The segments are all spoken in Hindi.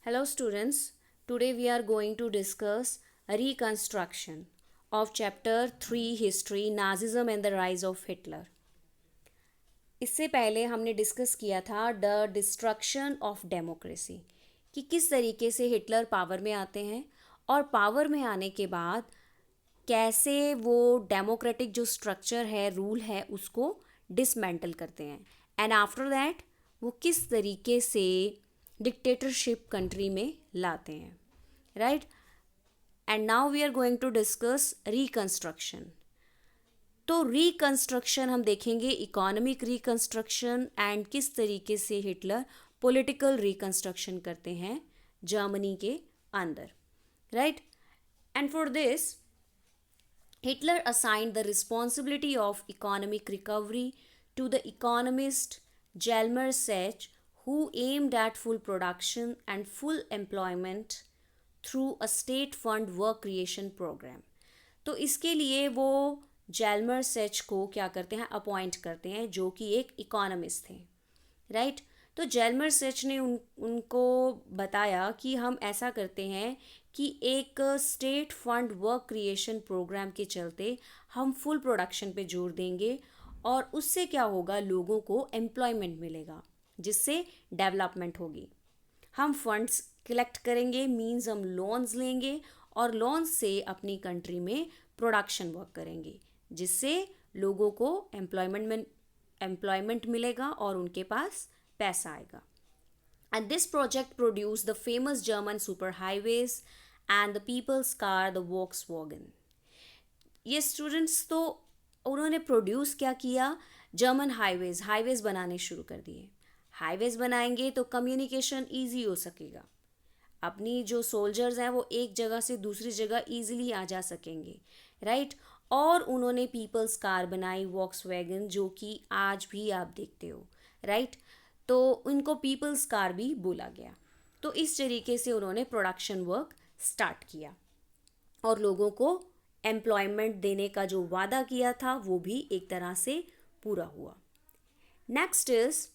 Hello students, today we are going to discuss a reconstruction of chapter 3 history Nazism and the rise of Hitler. इससे पहले हमने डिस्कस किया था द डिस्ट्रक्शन ऑफ डेमोक्रेसी कि किस तरीके से हिटलर पावर में आते हैं और पावर में आने के बाद कैसे वो डेमोक्रेटिक जो स्ट्रक्चर है रूल है उसको डिसमेंटल करते हैं एंड आफ्टर दैट वो किस तरीके से डिक्टेटरशिप कंट्री में लाते हैं right and now we are going to discuss reconstruction. तो रिकंस्ट्रक्शन हम देखेंगे इकोनॉमिक रिकंस्ट्रक्शन एंड किस तरीके से हिटलर पॉलिटिकल रिकंस्ट्रक्शन करते हैं जर्मनी के अंदर right. And for this Hitler assigned the responsibility of economic recovery to the economist Jalmar Sech, who aimed at full production and full employment through a state fund work creation program. तो इसके लिए वो जैलमर सेच को क्या करते हैं अपॉइंट करते हैं जो कि एक इकोनॉमिस्ट थे राइट. तो जैलमर सेच ने उनको बताया कि हम ऐसा करते हैं कि एक state fund work creation program के चलते हम फुल प्रोडक्शन पे जोर देंगे और उससे क्या होगा लोगों को एम्प्लॉयमेंट मिलेगा जिससे डेवलपमेंट होगी. हम फंड्स कलेक्ट करेंगे मींस हम लोन्स लेंगे और लोन्स से अपनी कंट्री में प्रोडक्शन वर्क करेंगे जिससे लोगों को एम्प्लॉयमेंट मिलेगा और उनके पास पैसा आएगा. And this project produced the famous German superhighways and the people's car, the Volkswagen. ये स्टूडेंट्स तो उन्होंने प्रोड्यूस क्या किया जर्मन हाईवेज बनाने शुरू कर दिए. हाईवेज बनाएंगे तो कम्युनिकेशन ईजी हो सकेगा. अपनी जो सोल्जर्स हैं वो एक जगह से दूसरी जगह ईजिली आ जा सकेंगे राइट. और उन्होंने पीपल्स कार बनाई वॉक्सवैगन जो कि आज भी आप देखते हो राइट. तो उनको पीपल्स कार भी बोला गया. तो इस तरीके से उन्होंने प्रोडक्शन वर्क स्टार्ट किया और लोगों को एम्प्लॉयमेंट देने का जो वादा किया था वो भी एक तरह से पूरा हुआ. नेक्स्ट इज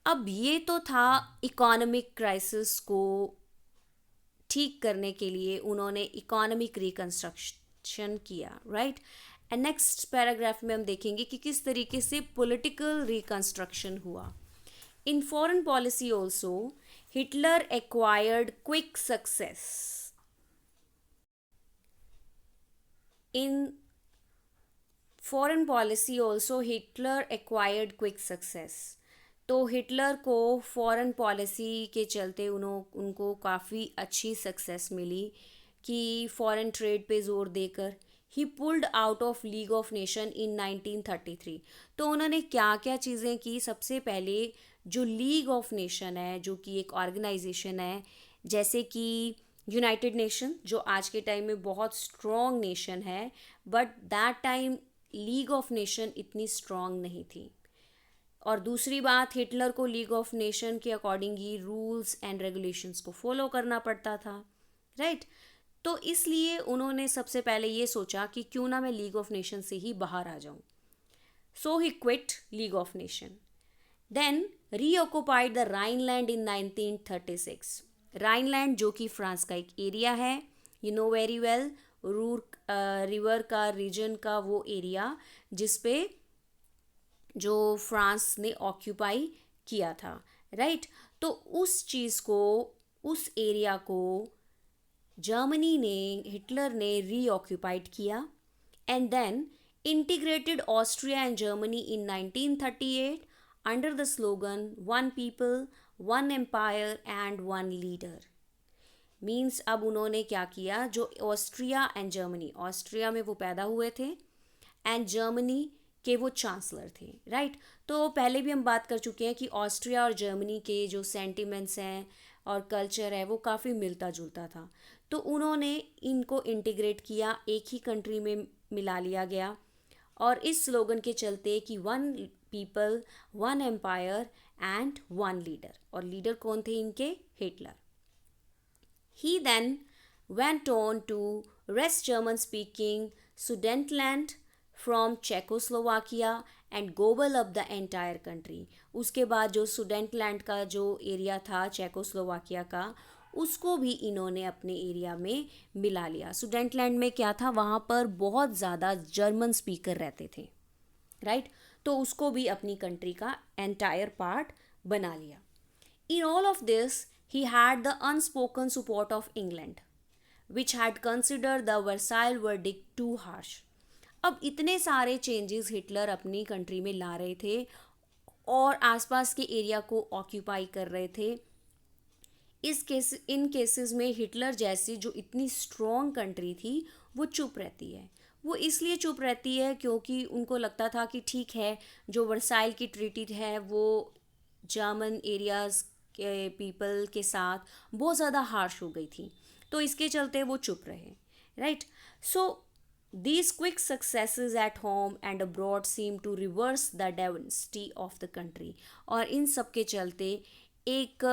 अब ये तो था इकोनॉमिक क्राइसिस को ठीक करने के लिए उन्होंने इकोनॉमिक रिकंस्ट्रक्शन किया राइट. एंड नेक्स्ट पैराग्राफ में हम देखेंगे कि किस तरीके से पॉलिटिकल रिकंस्ट्रक्शन हुआ. In foreign policy also, Hitler acquired quick success. In foreign policy also, Hitler acquired quick success. तो हिटलर को फॉरेन पॉलिसी के चलते उनको काफ़ी अच्छी सक्सेस मिली कि फॉरेन ट्रेड पे ज़ोर देकर ही pulled out of league of nation in 1933. तो उन्होंने क्या क्या चीज़ें की. सबसे पहले जो लीग ऑफ नेशन है जो कि एक ऑर्गेनाइजेशन है जैसे कि यूनाइटेड नेशन जो आज के टाइम में बहुत स्ट्रॉन्ग नेशन है but that time league of nation इतनी स्ट्रॉन्ग नहीं थी. और दूसरी बात हिटलर को लीग ऑफ नेशन के according he rules and regulations को फॉलो करना पड़ता था राइट. तो इसलिए उन्होंने सबसे पहले ये सोचा कि क्यों ना मैं लीग ऑफ नेशन से ही बाहर आ जाऊं. So he quit League of Nation. Then reoccupied the Rhineland in 1936. Rhineland जो कि फ्रांस का एक एरिया है you know very well Ruhr river का रीजन का वो एरिया जिस पे जो फ्रांस ने ऑक्यूपाई किया था राइट. तो उस चीज़ को उस एरिया को जर्मनी ने हिटलर ने रीऑक्यूपाइड किया and then integrated Austria and Germany in 1938 under the slogan one people one empire and one leader. Means अब उन्होंने क्या किया जो ऑस्ट्रिया एंड जर्मनी ऑस्ट्रिया में वो पैदा हुए थे एंड जर्मनी के वो चांसलर थे राइट. तो पहले भी हम बात कर चुके हैं कि ऑस्ट्रिया और जर्मनी के जो सेंटिमेंट्स हैं और कल्चर है वो काफ़ी मिलता जुलता था. तो उन्होंने इनको इंटीग्रेट किया एक ही कंट्री में मिला लिया गया और इस स्लोगन के चलते कि one people one empire and one leader. और लीडर कौन थे इनके Hitler. He then went on to wrest German speaking Sudetenland from Czechoslovakia and gobble up the entire country. उसके बाद जो सुडेंटलैंड का जो एरिया था चेकोस्लोवाकिया का, उसको भी इन्होंने अपने एरिया में मिला लिया। सुडेंटलैंड में क्या था, वहाँ पर बहुत ज़्यादा जर्मन स्पीकर रहते थे, राइट। तो उसको भी अपनी कंट्री का एंटायर पार्ट बना लिया। In all of this he had the unspoken support of England which had consider the Versailles verdict too harsh. अब इतने सारे चेंजेस हिटलर अपनी कंट्री में ला रहे थे और आसपास के एरिया को ऑक्यूपाई कर रहे थे। इन केसेस में हिटलर जैसी जो इतनी स्ट्रॉन्ग कंट्री थी वो चुप रहती है। वो इसलिए चुप रहती है क्योंकि उनको लगता था कि ठीक है, जो वर्साइल की ट्रीटी है वो जर्मन एरियाज के पीपल के साथ बहुत ज़्यादा हार्श हो गई थी, तो इसके चलते वो चुप रहे, right. So these quick successes at home and abroad seem to reverse the dynasty of the country। और इन सब के चलते एक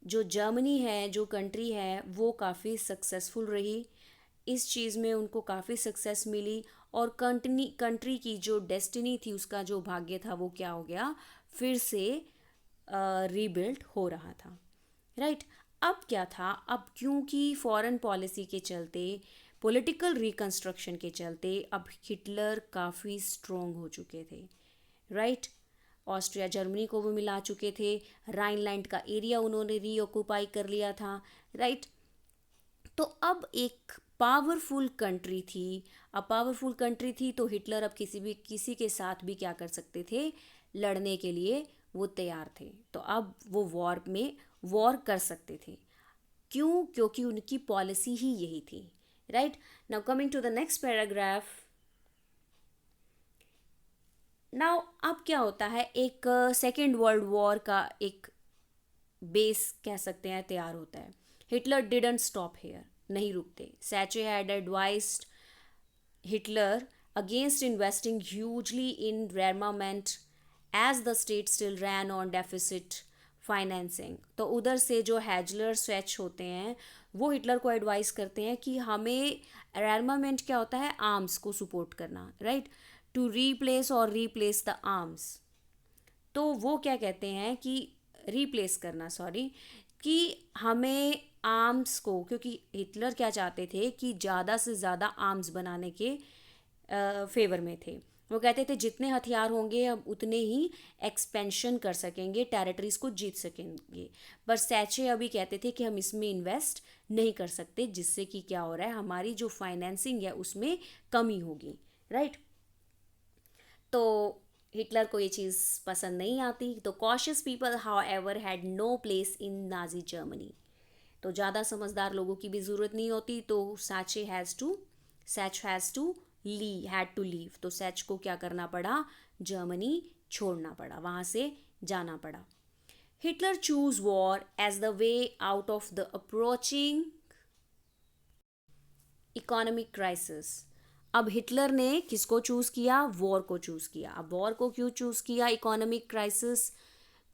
जो जर्मनी है, जो कंट्री है, वो काफ़ी सक्सेसफुल रही। इस चीज़ में उनको काफ़ी सक्सेस मिली और कंट्री की जो डेस्टिनी थी, उसका जो भाग्य था वो क्या हो गया, फिर से रीबिल्ड हो रहा था, राइट। अब क्या था, अब क्योंकि फॉरेन पॉलिसी के चलते, पॉलिटिकल रिकंस्ट्रक्शन के चलते अब हिटलर काफ़ी स्ट्रोंग हो चुके थे, राइट। ऑस्ट्रिया जर्मनी को वो मिला चुके थे, राइनलैंड का एरिया उन्होंने रीऑक्यूपाई कर लिया था, राइट। तो अब एक पावरफुल कंट्री थी। अब पावरफुल कंट्री थी तो हिटलर अब किसी के साथ भी क्या कर सकते थे, लड़ने के लिए वो तैयार थे। तो अब वो वॉर कर सकते थे। क्यों? क्योंकि उनकी पॉलिसी ही यही थी, right. Now coming to the next paragraph. Now अब क्या होता है, एक सेकेंड वर्ल्ड वॉर का एक बेस कह सकते हैं तैयार होता है। हिटलर डिडंट स्टॉप हेयर, नहीं रुकते। सैचे had advised Hitler against investing hugely in rearmament as the state still ran on deficit financing. तो उधर से जो हैजलर स्वेच होते हैं वो हिटलर को एडवाइस करते हैं कि हमें rearmament क्या होता है, आर्म्स को सपोर्ट करना, right, to replace the arms. तो वो क्या कहते हैं कि रिप्लेस करना, सॉरी, कि हमें आर्म्स को, क्योंकि हिटलर क्या चाहते थे कि ज़्यादा से ज़्यादा आर्म्स बनाने के फेवर में थे। वो कहते थे जितने हथियार होंगे हम उतने ही एक्सपेंशन कर सकेंगे, टेरिटरीज को जीत सकेंगे। पर सैचे अभी कहते थे कि हम इसमें इन्वेस्ट नहीं कर सकते, जिससे कि क्या हो रहा है, हमारी जो फाइनेंसिंग है उसमें कमी होगी, राइट। तो हिटलर को ये चीज़ पसंद नहीं आती। तो cautious people however had no place in Nazi Germany. तो ज़्यादा समझदार लोगों की भी ज़रूरत नहीं होती। तो सैच हैज़ टू लीव। तो सैच को क्या करना पड़ा, जर्मनी छोड़ना पड़ा, वहाँ से जाना पड़ा। Hitler choose war as the way out of the approaching economic crisis. अब हिटलर ने किसको चूज़ किया, वॉर को चूज़ किया। अब वॉर को क्यों चूज़ किया, इकोनॉमिक क्राइसिस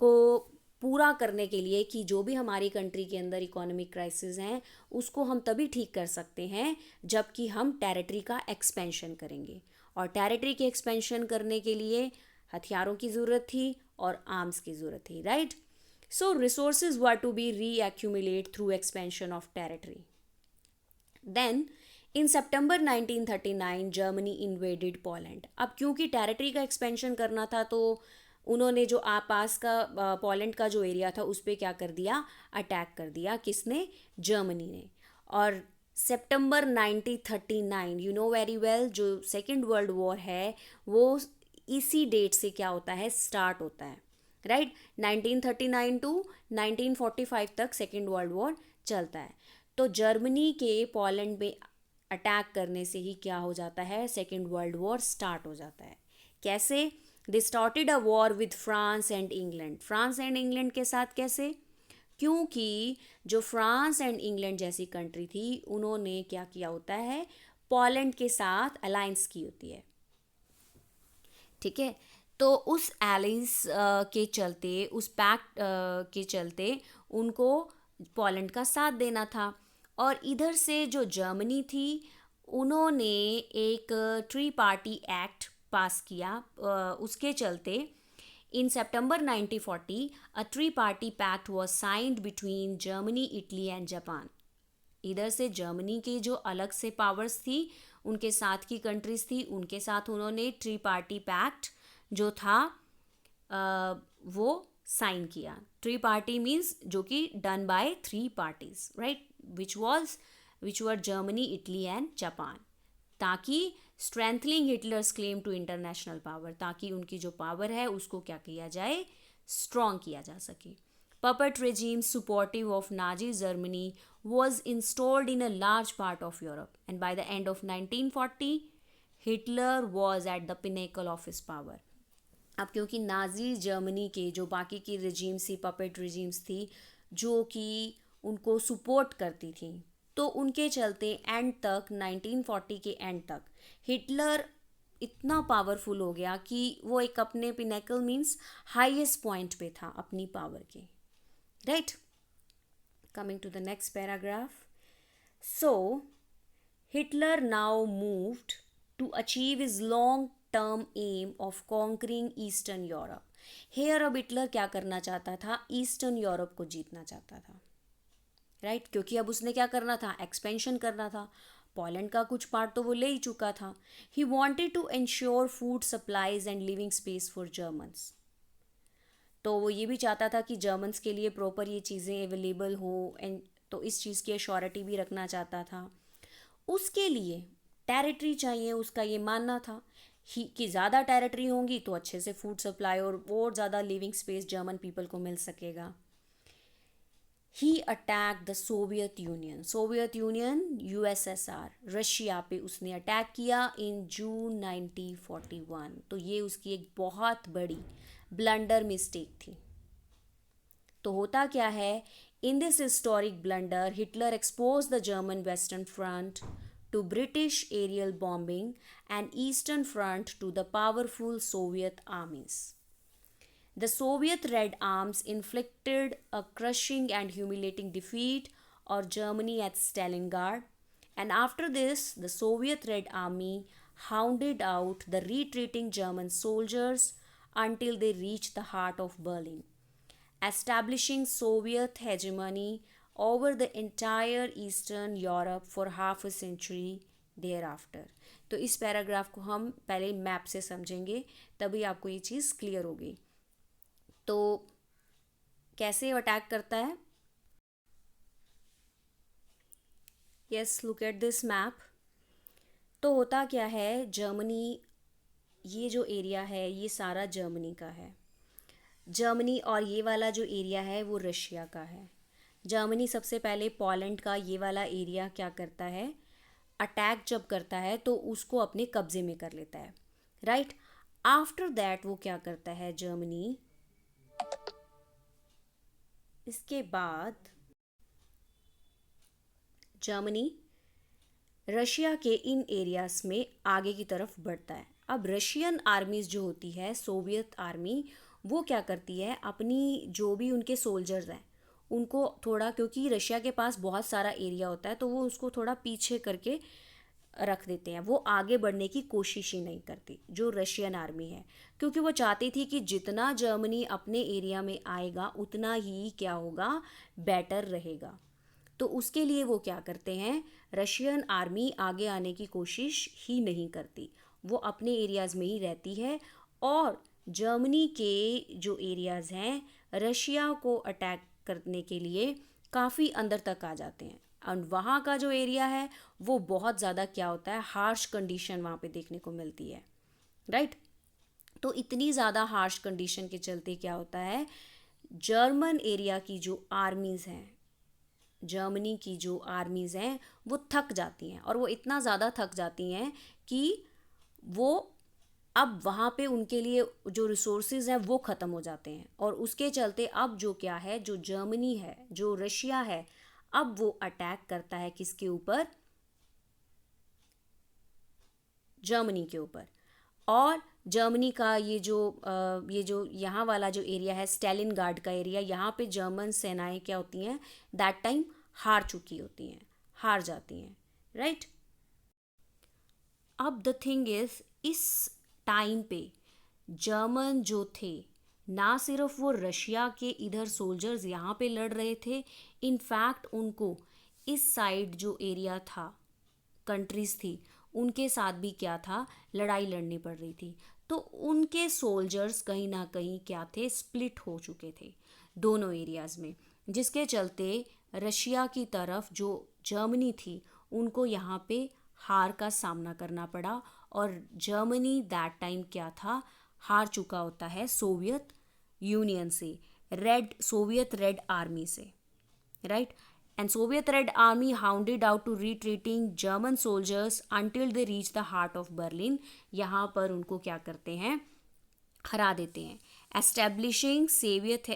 को पूरा करने के लिए, कि जो भी हमारी कंट्री के अंदर इकोनॉमिक क्राइसिस हैं उसको हम तभी ठीक कर सकते हैं जबकि हम टेरिटरी का एक्सपेंशन करेंगे। और टेरिटरी के एक्सपेंशन करने के लिए हथियारों की ज़रूरत थी और आर्म्स की ज़रूरत थी, right. So resources were to be reaccumulate through expansion of territory. Then in September 1939 Germany invaded Poland. अब क्योंकि टेरिटरी का एक्सपेंशन करना था तो उन्होंने जो आपास का पोलैंड का जो एरिया था उस पर क्या कर दिया, अटैक कर दिया। किसने, जर्मनी ने। और सितंबर 1939, यू नो वेरी वेल, जो सेकेंड वर्ल्ड वॉर है वो इसी डेट से क्या होता है, स्टार्ट होता है, राइट। 1939 टू 1945 तक सेकेंड वर्ल्ड वॉर चलता है। तो जर्मनी के पोलैंड में अटैक करने से ही क्या हो जाता है, सेकेंड वर्ल्ड वॉर स्टार्ट हो जाता है। कैसे, they started a war with France and England. France and England के साथ कैसे, क्योंकि जो फ्रांस एंड इंग्लैंड जैसी कंट्री थी उन्होंने क्या किया होता है, पोलैंड के साथ अलायंस की होती है, ठीक है। तो उस एलायंस के चलते, उस पैक्ट के चलते उनको पोलैंड का साथ देना था। और इधर से जो जर्मनी थी उन्होंने एक ट्री पार्टी एक्ट पास किया। उसके चलते in September 1940 a tri party pact was signed between Germany, Italy and Japan. इधर से जर्मनी के जो अलग से पावर्स थी, उनके साथ की कंट्रीज थी, उनके साथ उन्होंने ट्री पार्टी पैक्ट जो था वो साइन किया। ट्री पार्टी मीन्स जो कि done by three parties, right, which were Germany, Italy and Japan, ताकि strengthening Hitler's claim to international power, ताकि उनकी जो पावर है उसको क्या किया जाए, स्ट्रॉन्ग किया जा सके। Puppet regime supportive of Nazi Germany was installed in a large part of Europe, and by the end of 1940, Hitler was at the pinnacle of his power. अब क्योंकि नाजी जर्मनी के जो बाकी की रिजीम्स थी, पपेट रिजीम्स थी, जो कि उनको सपोर्ट करती थी, तो उनके चलते एंड तक 1940 के एंड तक हिटलर इतना पावरफुल हो गया कि वो एक अपने पिनेकल मीन्स हाईएस्ट पॉइंट पे था अपनी पावर के, right. Coming to the next paragraph. So Hitler now moved to achieve his long-term aim of conquering Eastern Europe. Here अब हिटलर क्या करना चाहता था, ईस्टर्न यूरोप को जीतना चाहता था, राइट, क्योंकि अब उसने क्या करना था, एक्सपेंशन करना था। पोलैंड का कुछ पार्ट तो वो ले ही चुका था। He wanted to ensure food supplies and living space for Germans. तो वो ये भी चाहता था कि जर्मन्स के लिए प्रॉपर ये चीज़ें अवेलेबल हो, एंड तो इस चीज़ की एश्योरिटी भी रखना चाहता था। उसके लिए टेरिटरी चाहिए, उसका ये मानना था कि ज़्यादा टेरिटरी होंगी तो अच्छे से फूड सप्लाई और ज़्यादा लिविंग स्पेस जर्मन पीपल को मिल सकेगा। He attack the Soviet Union USSR, Russia पे उसने अटैक किया इन जून 1941। तो ये उसकी एक बहुत बड़ी ब्लंडर मिस्टेक थी। तो होता क्या है, in this historic blunder, Hitler exposed the German Western Front to British aerial bombing and Eastern Front to the powerful Soviet armies. The Soviet Red Arms inflicted a crushing and humiliating defeat on Germany at Stalingrad, and after this, the Soviet Red Army hounded out the retreating German soldiers until they reached the heart of Berlin, establishing Soviet hegemony over the entire Eastern Europe for half a century thereafter. तो इस पैराग्राफ को हम पहले मैप से समझेंगे, तभी आपको ये चीज़ क्लियर होगी। तो कैसे अटैक करता है, yes, look at this map. तो होता क्या है, जर्मनी, ये जो एरिया है ये सारा जर्मनी का है, जर्मनी, और ये वाला जो एरिया है वो रशिया का है। जर्मनी सबसे पहले पोलैंड का ये वाला एरिया क्या करता है, अटैक जब करता है तो उसको अपने कब्जे में कर लेता है, राइट। आफ्टर दैट वो क्या करता है जर्मनी, इसके बाद जर्मनी रशिया के इन एरियाज में आगे की तरफ बढ़ता है। अब रशियन आर्मीज जो होती है, सोवियत आर्मी, वो क्या करती है, अपनी जो भी उनके सोल्जर्स हैं उनको थोड़ा, क्योंकि रशिया के पास बहुत सारा एरिया होता है, तो वो उसको थोड़ा पीछे करके रख देते हैं। वो आगे बढ़ने की कोशिश ही नहीं करती जो रशियन आर्मी है, क्योंकि वो चाहती थी कि जितना जर्मनी अपने एरिया में आएगा उतना ही क्या होगा, बेटर रहेगा। तो उसके लिए वो क्या करते हैं, रशियन आर्मी आगे आने की कोशिश ही नहीं करती, वो अपने एरियाज़ में ही रहती है, और जर्मनी के जो एरियाज़ हैं रशिया को अटैक करने के लिए काफ़ी अंदर तक आ जाते हैं, और वहाँ का जो एरिया है वो बहुत ज़्यादा क्या होता है, हार्श कंडीशन वहाँ पे देखने को मिलती है, राइट। तो इतनी ज़्यादा हार्श कंडीशन के चलते क्या होता है, जर्मन एरिया की जो आर्मीज़ हैं, जर्मनी की जो आर्मीज़ हैं वो थक जाती हैं, और वो इतना ज़्यादा थक जाती हैं कि वो अब वहाँ पे उनके लिए जो रिसोर्सेज हैं वो ख़त्म हो जाते हैं, और उसके चलते अब जो क्या है, जो जर्मनी है, जो रशिया है, अब वो अटैक करता है किसके ऊपर, जर्मनी के ऊपर। और जर्मनी का ये जो यहाँ वाला जो एरिया है, स्टेलिनगार्ड का एरिया, यहाँ पे जर्मन सेनाएं क्या होती हैं, दैट टाइम हार चुकी होती हैं, हार जाती हैं, राइट। अब द थिंग इज, इस टाइम पे जर्मन जो थे, ना सिर्फ वो रशिया के इधर सोल्जर्स यहाँ पे लड़ रहे थे, इनफैक्ट उनको इस साइड जो एरिया था, कंट्रीज थी, उनके साथ भी क्या था, लड़ाई लड़नी पड़ रही थी। तो उनके सोल्जर्स कहीं ना कहीं क्या थे, स्प्लिट हो चुके थे दोनों एरियाज में, जिसके चलते रशिया की तरफ जो जर्मनी थी उनको यहाँ पे हार का सामना करना पड़ा। और जर्मनी दैट टाइम क्या था, हार चुका होता है सोवियत यूनियन से, सोवियत रेड आर्मी से, right. And Soviet Red Army hounded out to retreating German soldiers until they reached the heart of Berlin. यहाँ पर उनको क्या करते हैं, हरा देते हैं, establishing Soviet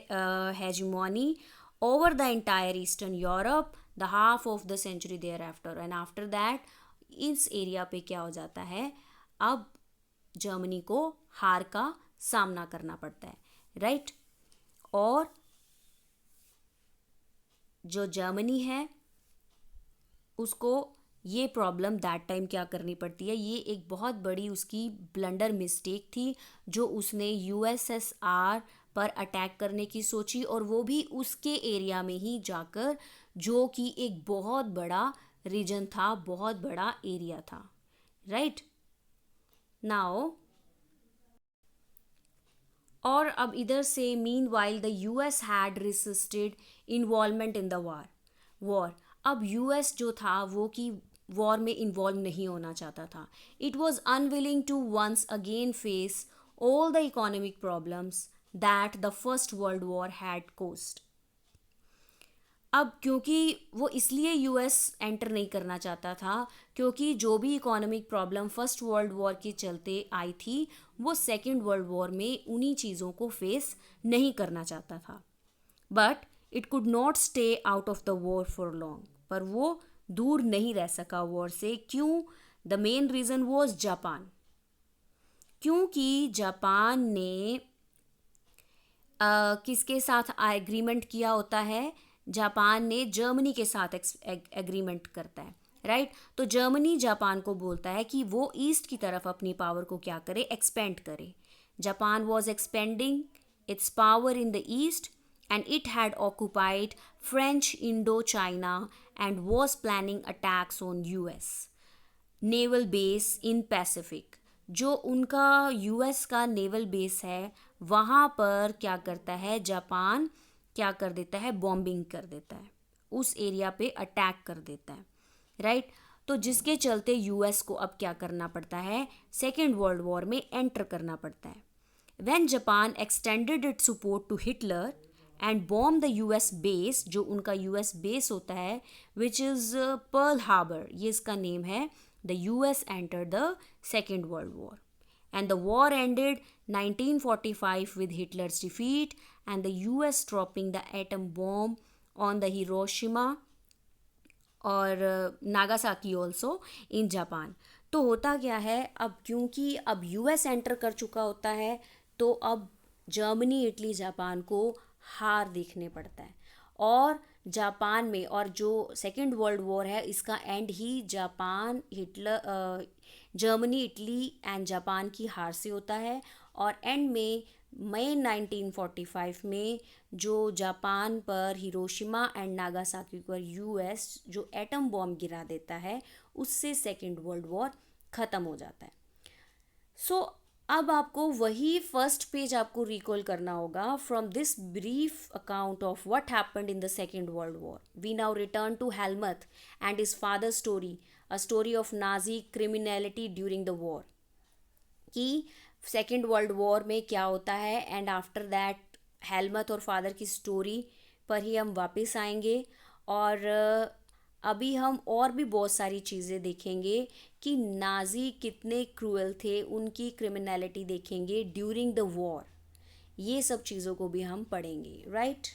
hegemony over the entire Eastern Europe, the half of the century thereafter. And after that इस एरिया पे क्या हो जाता है, अब जर्मनी को हार का सामना करना पड़ता है, राइट। और जो जर्मनी है उसको ये प्रॉब्लम दैट टाइम क्या करनी पड़ती है, ये एक बहुत बड़ी उसकी ब्लंडर मिस्टेक थी जो उसने यूएसएसआर पर अटैक करने की सोची, और वो भी उसके एरिया में ही जाकर, जो कि एक बहुत बड़ा रीजन था, बहुत बड़ा एरिया था, राइट। नाउ और अब इधर से mean while the US had resisted involvement in the war. अब यूएस जो था वो कि वॉर में इन्वॉल्व नहीं होना चाहता था। It was unwilling to once again face all the economic problems that the first world war had caused. अब क्योंकि वो इसलिए यूएस एंटर नहीं करना चाहता था क्योंकि जो भी economic problem first world war के चलते आई थी वो सेकेंड वर्ल्ड वॉर में उन्हीं चीज़ों को फेस नहीं करना चाहता था। But it could not stay out of the war for long, पर वो दूर नहीं रह सका वॉर से। क्यों? The main reason was Japan, क्योंकि जापान ने किसके साथ एग्रीमेंट किया होता है, जापान ने जर्मनी के साथ एग्रीमेंट करता है, राइट। तो जर्मनी जापान को बोलता है कि वो ईस्ट की तरफ अपनी पावर को क्या करे, एक्सपेंड करे। Japan was expanding it's power in the east and it had occupied French Indo China and was planning attacks on US naval base in Pacific. जो उनका यूएस का नेवल बेस है वहाँ पर क्या करता है, जापान क्या कर देता है, बॉम्बिंग कर देता है, उस एरिया पे अटैक कर देता है, राइट। तो जिसके चलते यूएस को अब क्या करना पड़ता है, सेकेंड वर्ल्ड वॉर में एंटर करना पड़ता है। When Japan extended its support to Hitler and bomb the US base, जो उनका यूएस बेस होता है विच इज़ पर्ल हार्बर, ये इसका नेम है, the US enter the second world war and the war ended 1945 with Hitler's defeat and the US dropping the atom bomb on the Hiroshima और नागासाकी ऑल्सो इन जापान। तो होता क्या है, अब क्योंकि अब यूएस एंटर कर चुका होता है तो अब जर्मनी, इटली, जापान को हार देखने पड़ता है। और जापान में, और जो सेकेंड वर्ल्ड वॉर है इसका and he Japan, Hitler, Germany, Italy and Japan की हार से होता है। और एंड में मई 1945 में जो जापान पर हिरोशिमा एंड नागासाकी पर यूएस जो एटम बॉम्ब गिरा देता है उससे सेकेंड वर्ल्ड वॉर ख़त्म हो जाता है। सो अब आपको वही फर्स्ट पेज आपको रिकॉल करना होगा। From this brief account of what happened in the second world war we now return to Helmuth and his father story, a story of Nazi criminality during the war, कि सेकेंड वर्ल्ड वॉर में क्या होता है एंड आफ्टर दैट हेलमथ और फादर की स्टोरी पर ही हम वापस आएंगे। और अभी हम और भी बहुत सारी चीज़ें देखेंगे कि नाजी कितने क्रूएल थे, उनकी क्रिमिनलिटी देखेंगे ड्यूरिंग द वॉर, ये सब चीज़ों को भी हम पढ़ेंगे, राइट।